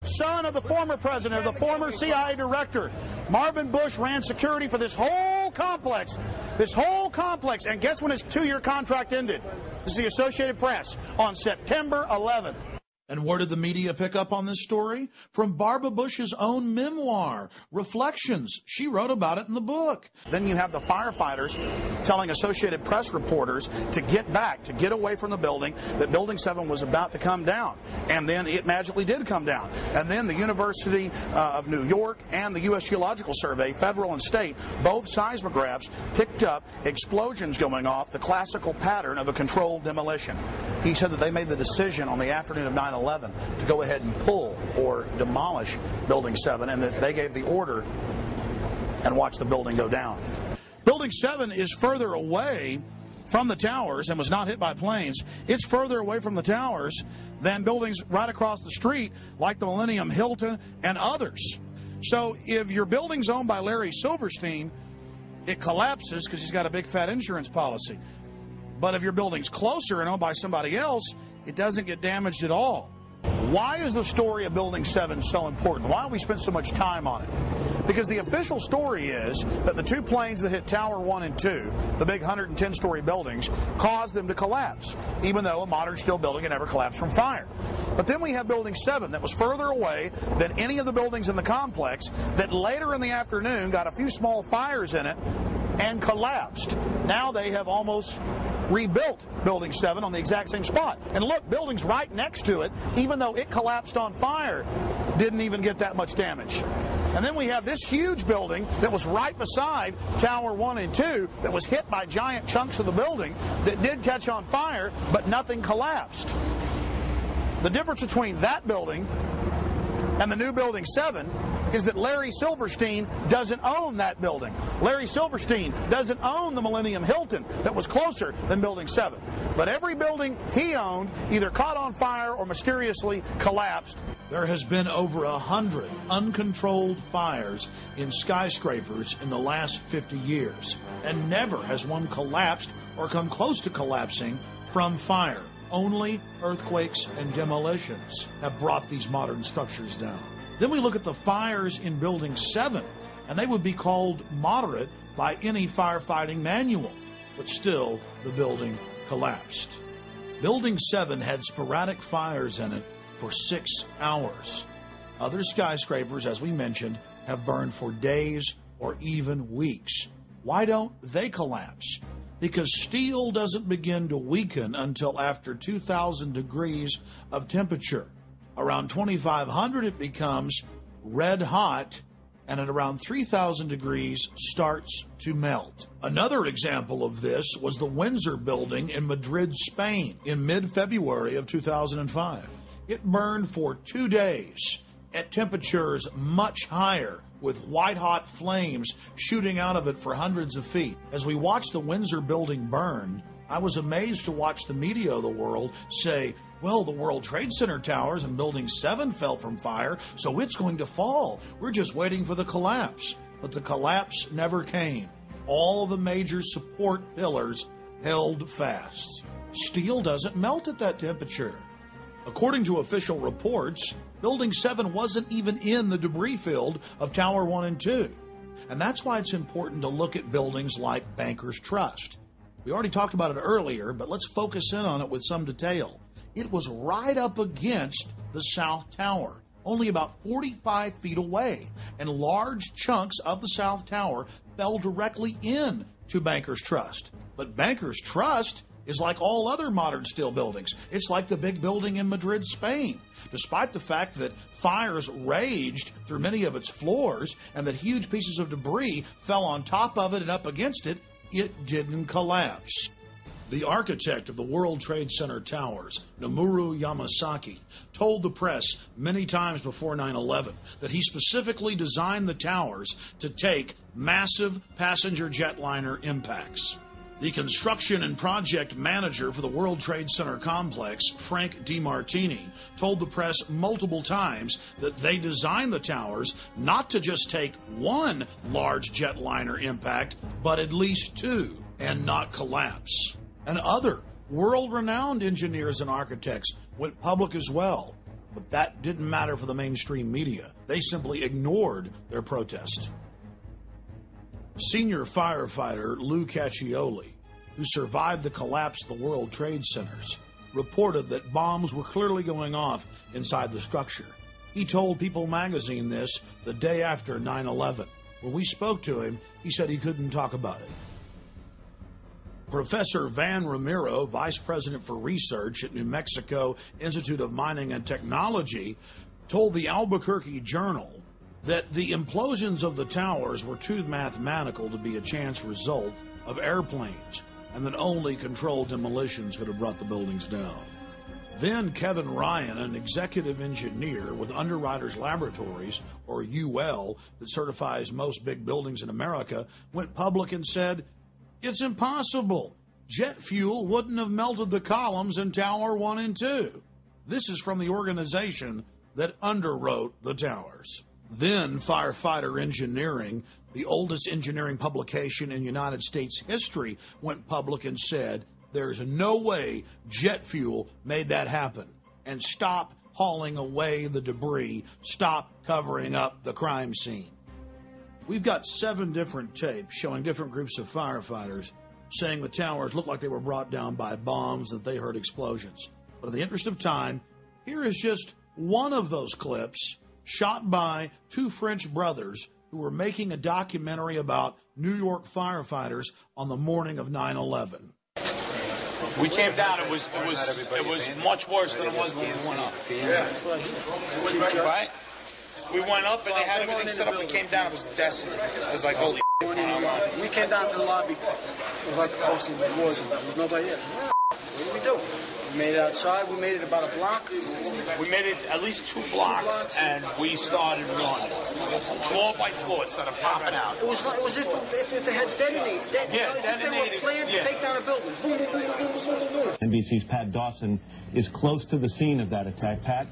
Son of the former president, the former CIA director. Marvin Bush ran security for this whole complex. And guess when his 2-year contract ended? This is the Associated Press on September 11th. And where did the media pick up on this story? From Barbara Bush's own memoir, Reflections. She wrote about it in the book. Then you have the firefighters telling Associated Press reporters to get back, to get away from the building, that Building 7 was about to come down. And then it magically did come down. And then the University of New York and the U.S. Geological Survey, federal and state, both seismographs picked up explosions going off, the classical pattern of a controlled demolition. He said that they made the decision on the afternoon of 9/11 to go ahead and pull or demolish Building 7, and that they gave the order and watched the building go down. Building 7 is further away from the towers and was not hit by planes. It's further away from the towers than buildings right across the street like the Millennium Hilton and others. So if your building's owned by Larry Silverstein, it collapses because he's got a big fat insurance policy. But if your building's closer and owned by somebody else, it doesn't get damaged at all. Why is the story of Building 7 so important? Why have we spent so much time on it? Because the official story is that the 2 planes that hit Tower 1 and 2, the big 110-story buildings, caused them to collapse, even though a modern steel building had never collapsed from fire. But then we have Building 7 that was further away than any of the buildings in the complex that later in the afternoon got a few small fires in it and collapsed. Now they have almost rebuilt Building 7 on the exact same spot. And look, buildings right next to it, even though it collapsed on fire, didn't even get that much damage. And then we have this huge building that was right beside Tower 1 and 2 that was hit by giant chunks of the building that did catch on fire, but nothing collapsed. The difference between that building and the new Building 7 is that Larry Silverstein doesn't own that building. Larry Silverstein doesn't own the Millennium Hilton that was closer than Building 7. But every building he owned either caught on fire or mysteriously collapsed. There has been over 100 uncontrolled fires in skyscrapers in the last 50 years, and never has one collapsed or come close to collapsing from fire. Only earthquakes and demolitions have brought these modern structures down. Then we look at the fires in Building 7, and they would be called moderate by any firefighting manual, but still the building collapsed. Building 7 had sporadic fires in it for 6 hours. Other skyscrapers, as we mentioned, have burned for days or even weeks. Why don't they collapse? Because steel doesn't begin to weaken until after 2,000 degrees of temperature. Around 2,500 it becomes red hot, and at around 3,000 degrees starts to melt. Another example of this was the Windsor building in Madrid, Spain in mid-February of 2005. It burned for 2 days at temperatures much higher, with white-hot flames shooting out of it for hundreds of feet. As we watched the Windsor building burn, I was amazed to watch the media of the world say, well, the World Trade Center towers and Building 7 fell from fire, so it's going to fall. We're just waiting for the collapse. But the collapse never came. All the major support pillars held fast. Steel doesn't melt at that temperature. According to official reports, Building 7 wasn't even in the debris field of Tower 1 and 2. And that's why it's important to look at buildings like Bankers Trust. We already talked about it earlier, but let's focus in on it with some detail. It was right up against the South Tower, only about 45 feet away, and large chunks of the South Tower fell directly into Bankers Trust. But Bankers Trust is like all other modern steel buildings. It's like the big building in Madrid, Spain. Despite the fact that fires raged through many of its floors and that huge pieces of debris fell on top of it and up against it, it didn't collapse. The architect of the World Trade Center towers, Nomura Yamasaki, told the press many times before 9/11 that he specifically designed the towers to take massive passenger jetliner impacts. The construction and project manager for the World Trade Center complex, Frank DiMartini, told the press multiple times that they designed the towers not to just take one large jetliner impact, but at least 2 and not collapse. And other world-renowned engineers and architects went public as well. But that didn't matter for the mainstream media. They simply ignored their protest. Senior firefighter Lou Caccioli, who survived the collapse of the World Trade Centers, reported that bombs were clearly going off inside the structure. He told People magazine this the day after 9/11. When we spoke to him, he said he couldn't talk about it. Professor Van Ramiro, Vice President for Research at New Mexico Institute of Mining and Technology, told the Albuquerque Journal that the implosions of the towers were too mathematical to be a chance result of airplanes, and that only controlled demolitions could have brought the buildings down. Then Kevin Ryan, an executive engineer with Underwriters Laboratories, or UL, that certifies most big buildings in America, went public and said, "It's impossible. Jet fuel wouldn't have melted the columns in Tower 1 and 2. This is from the organization that underwrote the towers. Then Firefighter Engineering, the oldest engineering publication in United States history, went public and said, "There's no way jet fuel made that happen. And stop hauling away the debris. Stop covering up the crime scene." We've got 7 different tapes showing different groups of firefighters saying the towers looked like they were brought down by bombs, that they heard explosions. But in the interest of time, here is just one of those clips shot by 2 French brothers who were making a documentary about New York firefighters on the morning of 9/11. We came down. It was much worse than it was when we went up. Right? We went up and they had everything set up. We came down. It was desolate. It was like, holy. We came down to the lobby. It was like posting the wars. There was nobody there. What did we do? We made it outside. We made it about a block. We made it at least 2 blocks, and we started running. Floor by floor, it started popping out. It was if they had detonated. If they were planned to take down a building. Boom, boom, boom, boom, boom, boom, boom. NBC's Pat Dawson is close to the scene of that attack. Pat?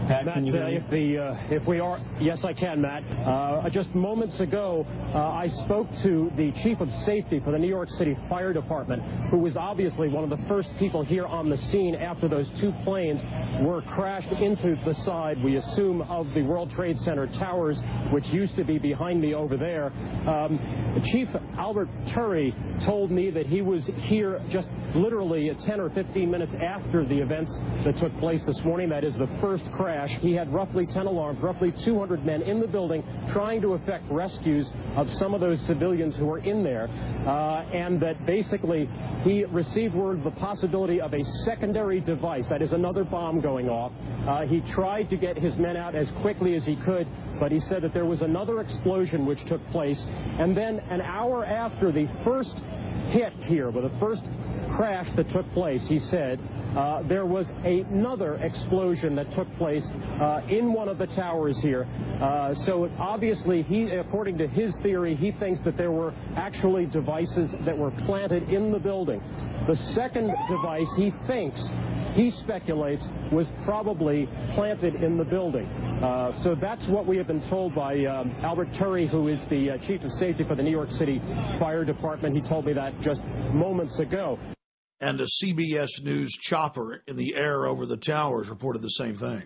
Pat, Matt, can you hear if we are, yes, I can, Matt. Just moments ago, I spoke to the chief of safety for the New York City Fire Department, who was obviously one of the first people here on the scene after those 2 planes were crashed into the side, we assume, of the World Trade Center towers, which used to be behind me over there. Chief Albert Turry told me that he was here just literally 10 or 15 minutes after the events that took place this morning. That is the first crash. He had roughly 10 alarms, roughly 200 men in the building trying to effect rescues of some of those civilians who were in there, and that basically he received word of the possibility of a secondary device, that is another bomb going off. He tried to get his men out as quickly as he could, but he said that there was another explosion which took place, and then an hour after the first hit here, with the first crash that took place, he said, there was another explosion that took place in one of the towers here. So obviously, according to his theory, he thinks that there were actually devices that were planted in the building. The second device he speculates, was probably planted in the building. So that's what we have been told by Albert Turry, who is the chief of safety for the New York City Fire Department. He told me that just moments ago. And a CBS News chopper in the air over the towers reported the same thing.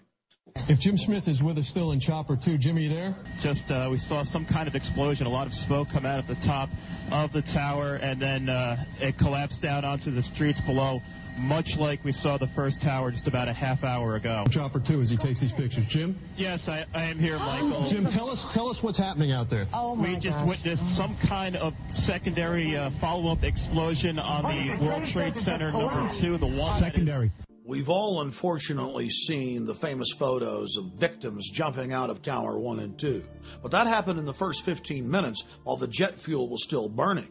If Jim Smith is with us still in Chopper 2, Jimmy, you there? Just we saw some kind of explosion, a lot of smoke come out of the top of the tower, and then it collapsed down onto the streets below, much like we saw the first tower just about a half hour ago. Chopper 2 as he takes these pictures. Jim? Yes, I am here, Michael. Jim, tell us what's happening out there. Oh my We just witnessed some kind of secondary follow-up explosion on the World Trade Center #2, the one secondary. We've all unfortunately seen the famous photos of victims jumping out of Tower 1 and 2. But that happened in the first 15 minutes while the jet fuel was still burning.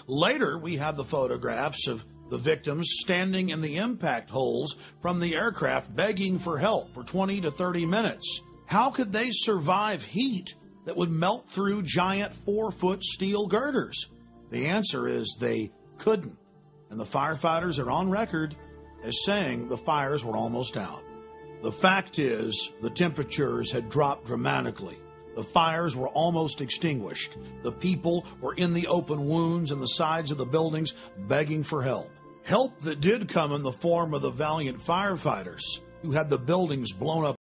Later, we have the photographs of the victims standing in the impact holes from the aircraft begging for help for 20 to 30 minutes. How could they survive heat that would melt through giant 4-foot steel girders? The answer is they couldn't. And the firefighters are on record as saying the fires were almost out. The fact is, the temperatures had dropped dramatically. The fires were almost extinguished. The people were in the open wounds in the sides of the buildings begging for help. Help that did come in the form of the valiant firefighters who had the buildings blown up